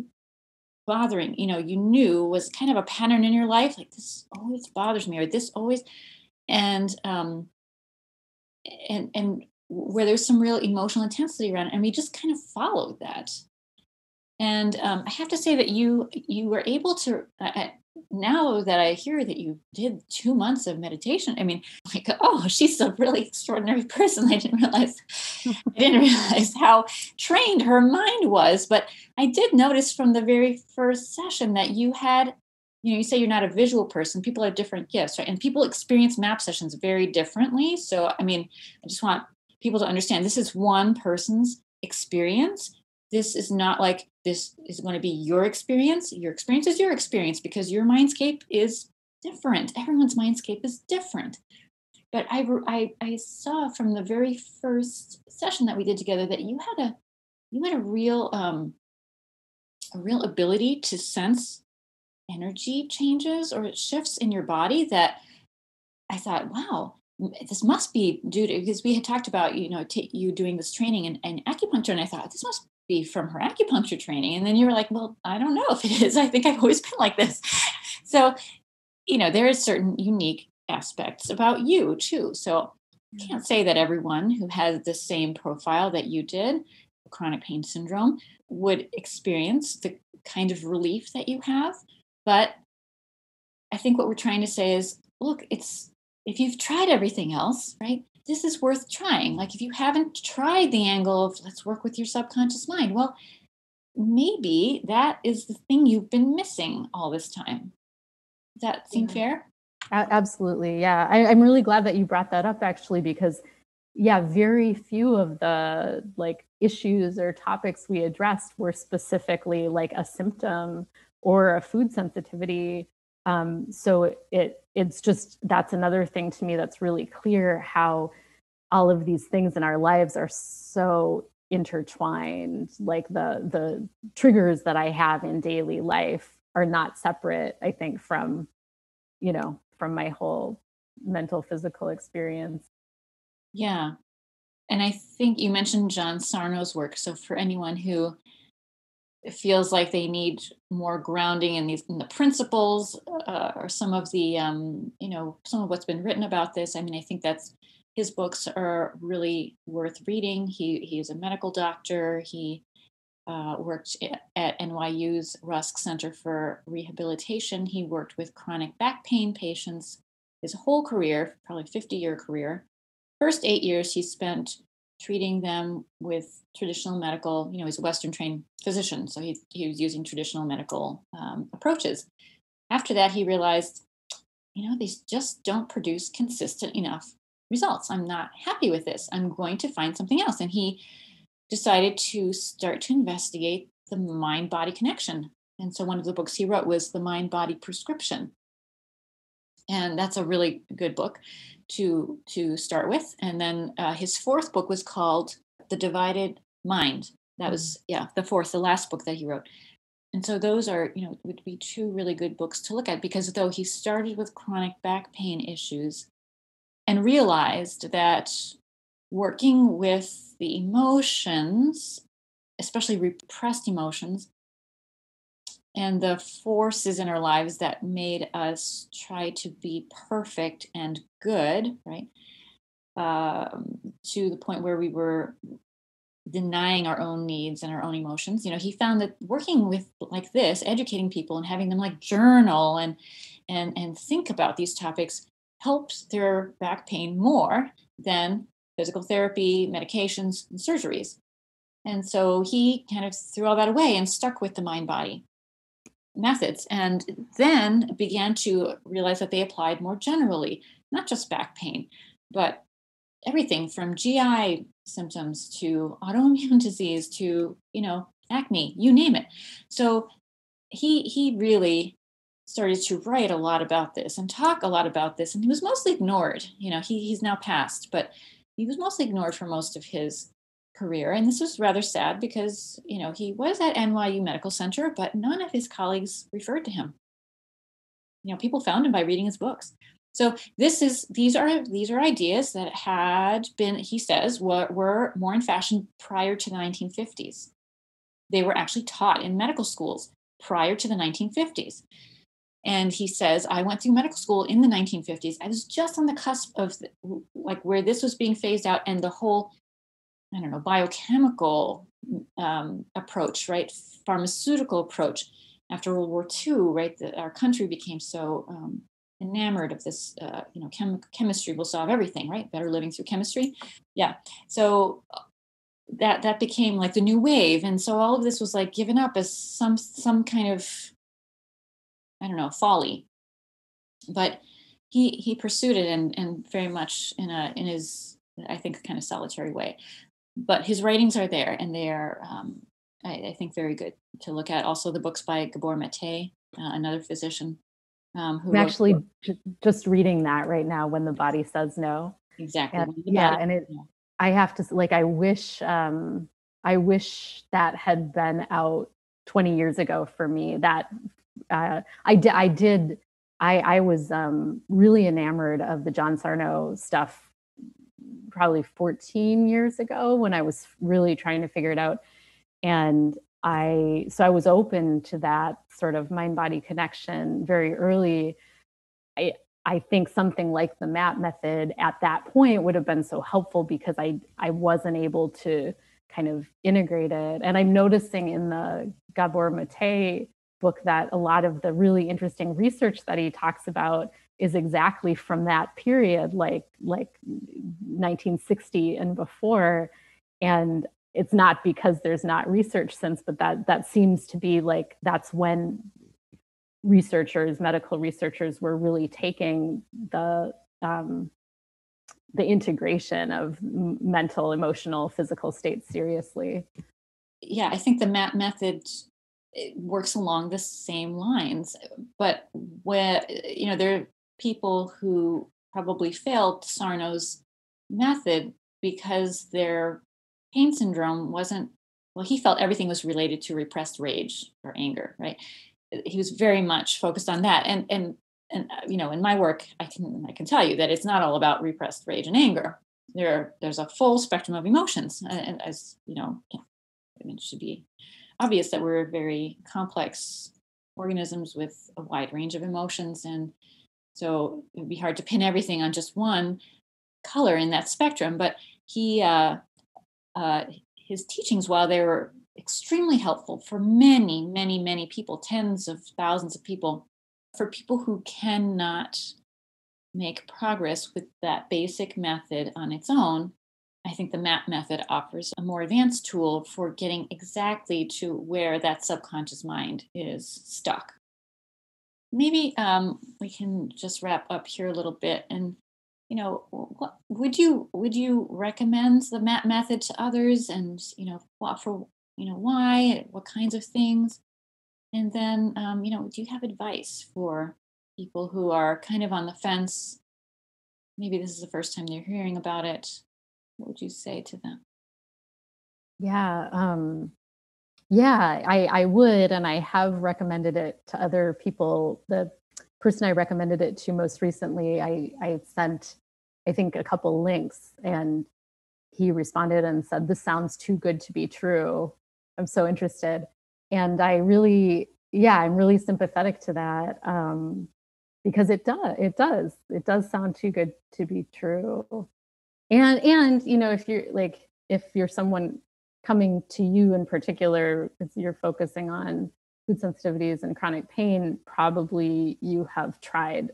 bothering, you knew was kind of a pattern in your life, like this always bothers me, or this always, and where there's some real emotional intensity around it, and we just kind of followed that. And I have to say that you were able to. Now that I hear that you did 2 months of meditation, I mean, like, oh, she's a really extraordinary person. I didn't realize how trained her mind was. But I did notice from the very first session that you had, you say you're not a visual person. People have different gifts, right? And people experience MAP sessions very differently. So, I mean, I just want people to understand this is one person's experience. This is not like this is going to be your experience. Your experience is your experience because your mindscape is different. Everyone's mindscape is different. But I saw from the very first session that we did together that you had a real ability to sense energy changes or shifts in your body that I thought, wow, this must be due to, because we had talked about, you doing this training and acupuncture. And I thought, this must be from her acupuncture training. And then you were like, well, I don't know if it is. I think I've always been like this. So, there are certain unique aspects about you too. So I can't say that everyone who has the same profile that you did, chronic pain syndrome, would experience the kind of relief that you have. But I think what we're trying to say is, look, if you've tried everything else, right, this is worth trying. Like if you haven't tried the angle of let's work with your subconscious mind, well, maybe that is the thing you've been missing all this time. Does that seem fair? Absolutely. Yeah. I'm really glad that you brought that up actually, because very few of the like issues or topics we addressed were specifically like a symptom or a food sensitivity. So it's just, that's another thing to me that's really clear, how all of these things in our lives are so intertwined. Like the triggers that I have in daily life are not separate, I think, from my whole mental, physical experience. Yeah. And I think you mentioned John Sarno's work. So for anyone who feels like they need more grounding in the principles or some of the, some of what's been written about this, I mean, I think his books are really worth reading. He is a medical doctor. He worked at NYU's Rusk Center for Rehabilitation. He worked with chronic back pain patients his whole career, probably 50-year career. First 8 years he spent treating them with traditional medical, he's a Western trained physician, so he was using traditional medical approaches. After that, he realized, these just don't produce consistent enough results. I'm not happy with this. I'm going to find something else. And he decided to start to investigate the mind-body connection. And so one of the books he wrote was The Mind-Body Prescription. And that's a really good book to start with. And then his fourth book was called The Divided Mind. That was, the last book that he wrote. And so those are, would be 2 really good books to look at, because though he started with chronic back pain issues and realized that working with the emotions especially repressed emotions, and the forces in our lives that made us try to be perfect and good, right? To the point where we were denying our own needs and our own emotions. He found that working with like this, educating people and having them like journal and think about these topics helped their back pain more than physical therapy, medications, and surgeries. And so he kind of threw all that away and stuck with the mind body methods, and then began to realize that they applied more generally, not just back pain, but everything from GI symptoms to autoimmune disease to, acne, you name it. So he really started to write a lot about this and talk a lot about this. And he was mostly ignored. He's now passed, but he was mostly ignored for most of his career. And this was rather sad because, he was at NYU Medical Center, but none of his colleagues referred to him. People found him by reading his books. So these are ideas that had been, he says, were more in fashion prior to the 1950s. They were actually taught in medical schools prior to the 1950s. And he says, I went through medical school in the 1950s. I was just on the cusp of like where this was being phased out, and the whole, biochemical approach, right? Pharmaceutical approach after World War II, right? Our country became so enamored of this, chemistry will solve everything, right? Better living through chemistry. Yeah. So that became like the new wave. And so all of this was like given up as some kind of, folly. But he pursued it and very much in his, I think, kind of solitary way. But his writings are there, and they are, I think, very good to look at. Also, the books by Gabor Mate, another physician. I'm actually just reading that right now, When the Body Says No. Exactly. And I have to, like, I wish that had been out 20 years ago for me. That I was really enamored of the John Sarno stuff probably 14 years ago when I was really trying to figure it out. And I was open to that sort of mind-body connection very early. I think something like the MAP method at that point would have been so helpful because I wasn't able to kind of integrate it. And I'm noticing in the Gabor Mate book that a lot of the really interesting research that he talks about is exactly from that period, like 1960 and before. And it's not because there's not research since, but that seems to be like, that's when medical researchers were really taking the integration of mental, emotional, physical states seriously. Yeah, I think the MAP method works along the same lines, but where, there are people who probably failed Sarno's method because their pain syndrome wasn't, well, he felt everything was related to repressed rage or anger, right? He was very much focused on that. And in my work, I can tell you that it's not all about repressed rage and anger. There's a full spectrum of emotions. And as it should be obvious that we're very complex organisms with a wide range of emotions. And so it would be hard to pin everything on just one color in that spectrum. But his teachings, while they were extremely helpful for many, many, many people, tens of thousands of people, for people who cannot make progress with that basic method on its own, I think the MAP method offers a more advanced tool for getting exactly to where that subconscious mind is stuck. Maybe we can just wrap up here a little bit. And, what, would you recommend the MAP method to others? And, why, what kinds of things? And then, do you have advice for people who are kind of on the fence? Maybe this is the first time they're hearing about it. What would you say to them? Yeah, I would, and I have recommended it to other people. The person I recommended it to most recently, I sent, I think, a couple links, and he responded and said, "This sounds too good to be true." I'm so interested. And I'm really sympathetic to that. Because it does sound too good to be true. And if you're someone coming to you in particular, because you're focusing on food sensitivities and chronic pain, probably you have tried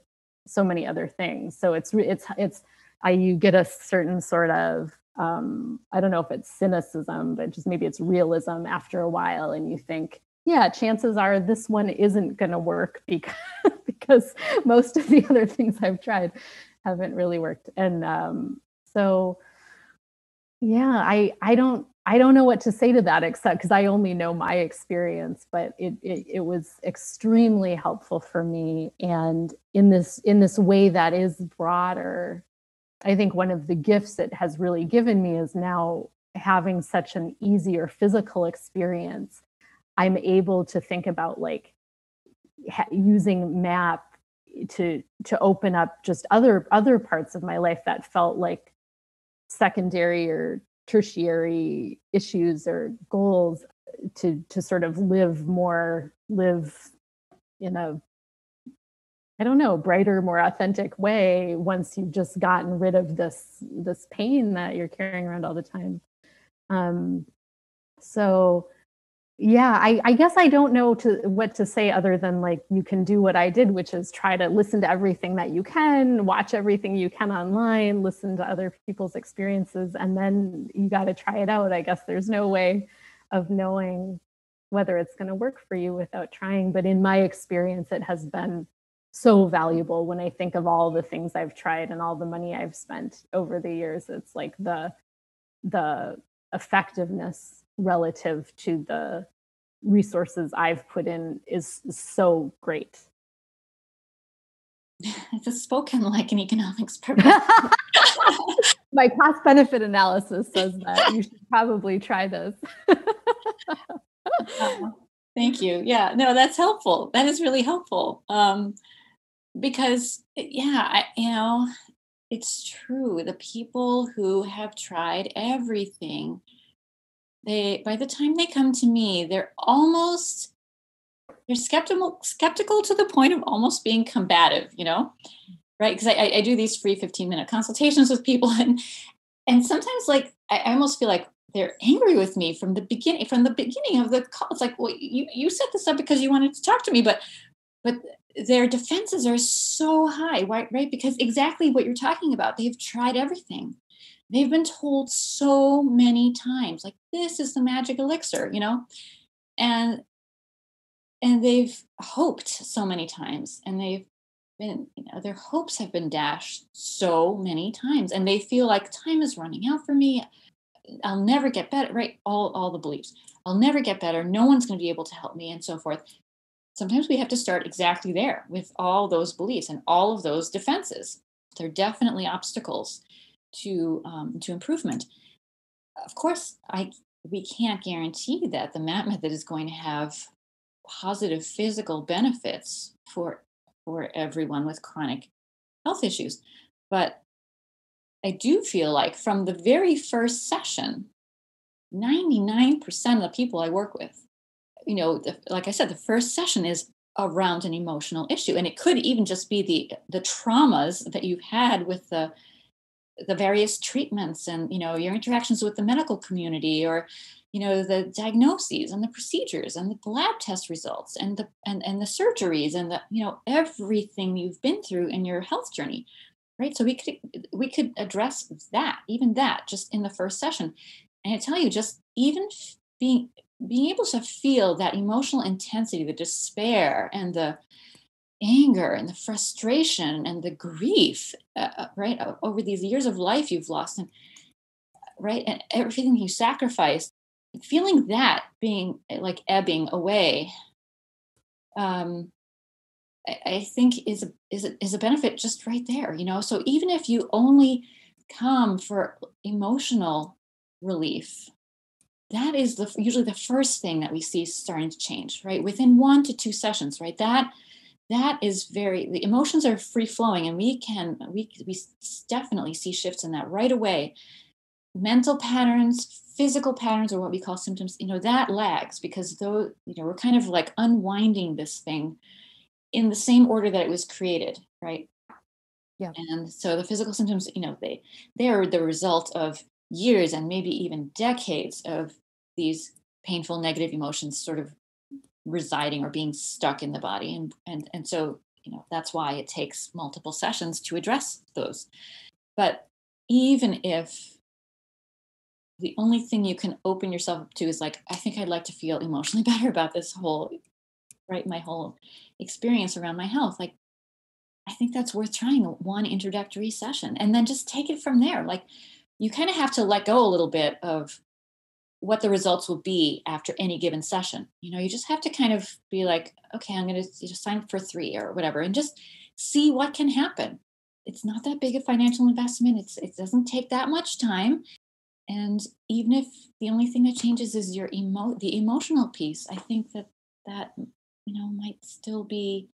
so many other things. So you get a certain sort of, I don't know if it's cynicism, but just maybe it's realism after a while. And you think, yeah, chances are this one isn't going to work because most of the other things I've tried haven't really worked. And so, yeah, I don't know what to say to that, except because I only know my experience, but it was extremely helpful for me. And in this way that is broader, I think one of the gifts it has really given me is now having such an easier physical experience. I'm able to think about like using MAP to open up just other parts of my life that felt like secondary or tertiary issues or goals, to sort of live in a, I don't know, brighter, more authentic way once you've just gotten rid of this pain that you're carrying around all the time. So yeah, I guess I don't know what to say other than like, you can do what I did, which is try to listen to everything that you can, watch everything you can online, listen to other people's experiences, and then you got to try it out. I guess there's no way of knowing whether it's going to work for you without trying. But in my experience, it has been so valuable. When I think of all the things I've tried and all the money I've spent over the years, it's like the effectiveness relative to the resources I've put in is so great. It's spoken like an economics professor. My cost benefit analysis says that you should probably try this. Thank you. Yeah, no, that's helpful. That is really helpful. Because it's true. The people who have tried everything, by the time they come to me, they're skeptical to the point of almost being combative, right? Because I do these free 15-minute consultations with people, and sometimes like I almost feel like they're angry with me from the beginning of the call. It's like, well, you set this up because you wanted to talk to me, but their defenses are so high, right? Because exactly what you're talking about, they've tried everything. They've been told so many times, like, this is the magic elixir, and they've hoped so many times, and they've been, their hopes have been dashed so many times, and they feel like time is running out for me. I'll never get better, right? All the beliefs. I'll never get better. No one's going to be able to help me, and so forth. Sometimes we have to start exactly there with all those beliefs and all of those defenses. They're definitely obstacles to improvement. Of course, we can't guarantee that the MAP method is going to have positive physical benefits for everyone with chronic health issues, but I do feel like from the very first session, 99% of the people I work with, like I said, the first session is around an emotional issue, and it could even just be the traumas that you've had with the various treatments and your interactions with the medical community, or the diagnoses and the procedures and the lab test results and the surgeries and the everything you've been through in your health journey, right? So we could address that just in the first session. And I tell you, just even being able to feel that emotional intensity, the despair and the anger and the frustration and the grief, right, over these years of life you've lost, and right, and everything you sacrificed, feeling that being like ebbing away, I think is a benefit just right there. So even if you only come for emotional relief, that is usually the first thing that we see starting to change, right? Within 1 to 2 sessions, right? That is the emotions are free flowing, and we definitely see shifts in that right away. mental patterns, physical patterns, or what we call symptoms, that lags because though, we're kind of like unwinding this thing in the same order that it was created, right? Yeah. And so the physical symptoms, they are the result of years and maybe even decades of these painful negative emotions sort of residing or being stuck in the body. And so, that's why it takes multiple sessions to address those. But even if the only thing you can open yourself up to is like, I think I'd like to feel emotionally better about this whole, right, my whole experience around my health. Like, I think that's worth trying one introductory session and then just take it from there. Like, you kind of have to let go a little bit of what the results will be after any given session. You just have to kind of be like, okay, I'm going to just sign up for 3 or whatever and just see what can happen. It's not that big a financial investment. It doesn't take that much time. And even if the only thing that changes is your the emotional piece, I think that might still be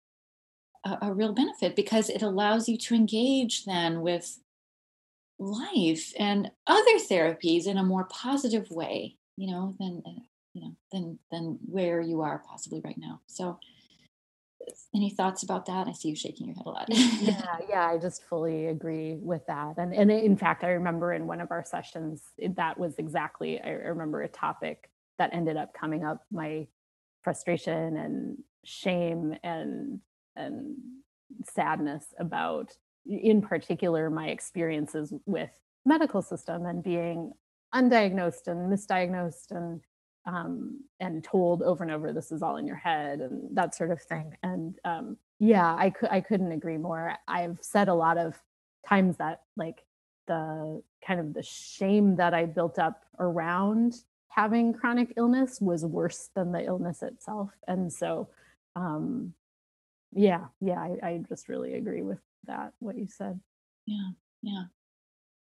a real benefit because it allows you to engage then with life and other therapies in a more positive way, than where you are possibly right now. So, any thoughts about that? I see you shaking your head a lot. Yeah, I just fully agree with that. And in fact, I remember in one of our sessions, that was exactly, I remember a topic that ended up coming up, my frustration and shame and sadness about, in particular, my experiences with medical system and being undiagnosed and misdiagnosed and told over and over, this is all in your head and that sort of thing. And I couldn't agree more. I've said a lot of times that like the kind of the shame that I built up around having chronic illness was worse than the illness itself. And so, I just really agree with that, what you said. Yeah.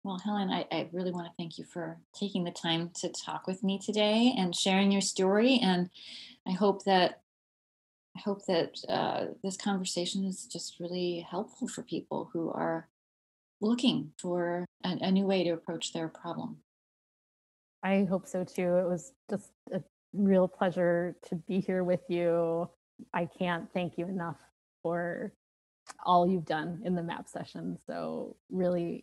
Well, Helen, I really want to thank you for taking the time to talk with me today and sharing your story. And I hope that this conversation is just really helpful for people who are looking for a new way to approach their problem. I hope so too. It was just a real pleasure to be here with you. I can't thank you enough for all you've done in the MAP session. So really,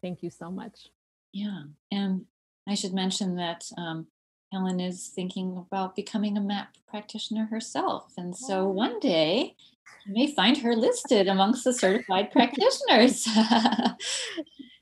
thank you so much. Yeah. And I should mention that Helen is thinking about becoming a MAP practitioner herself. And so one day you may find her listed amongst the certified practitioners.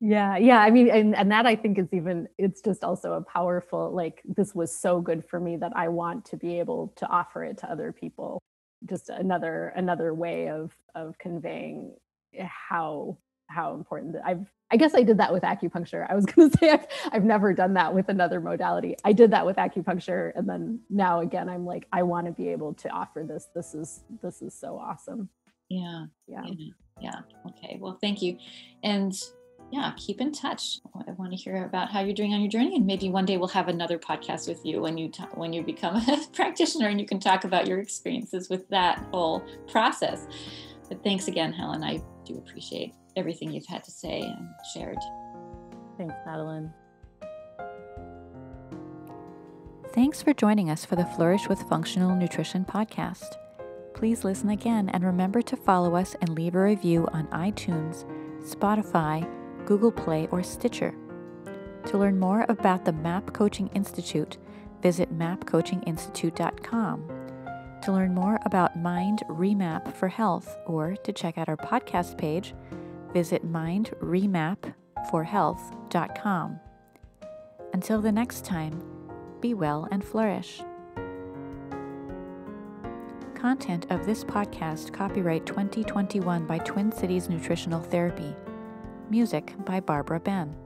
Yeah. I mean, and that I think is it's just also a powerful, like, this was so good for me that I want to be able to offer it to other people. Just another way of conveying how important I guess I did that with acupuncture. I was going to say I've never done that with another modality. I did that with acupuncture, and then now again I'm like, I want to be able to offer this. This is so awesome. Yeah. Okay. Well, thank you, and keep in touch. I want to hear about how you're doing on your journey, and maybe one day we'll have another podcast with you when you become a practitioner, and you can talk about your experiences with that whole process. But thanks again, Helen. I do appreciate everything you've had to say and shared. Thanks, Madeline. Thanks for joining us for the Flourish with Functional Nutrition podcast. Please listen again and remember to follow us and leave a review on iTunes, Spotify, Google Play, or Stitcher. To learn more about the MAP Coaching Institute, visit mapcoachinginstitute.com. To learn more about Mind Remap for Health or to check out our podcast page, visit mindremapforhealth.com. Until the next time, be well and flourish. Content of this podcast copyright 2021 by Twin Cities Nutritional Therapy. Music by Barbara Ben.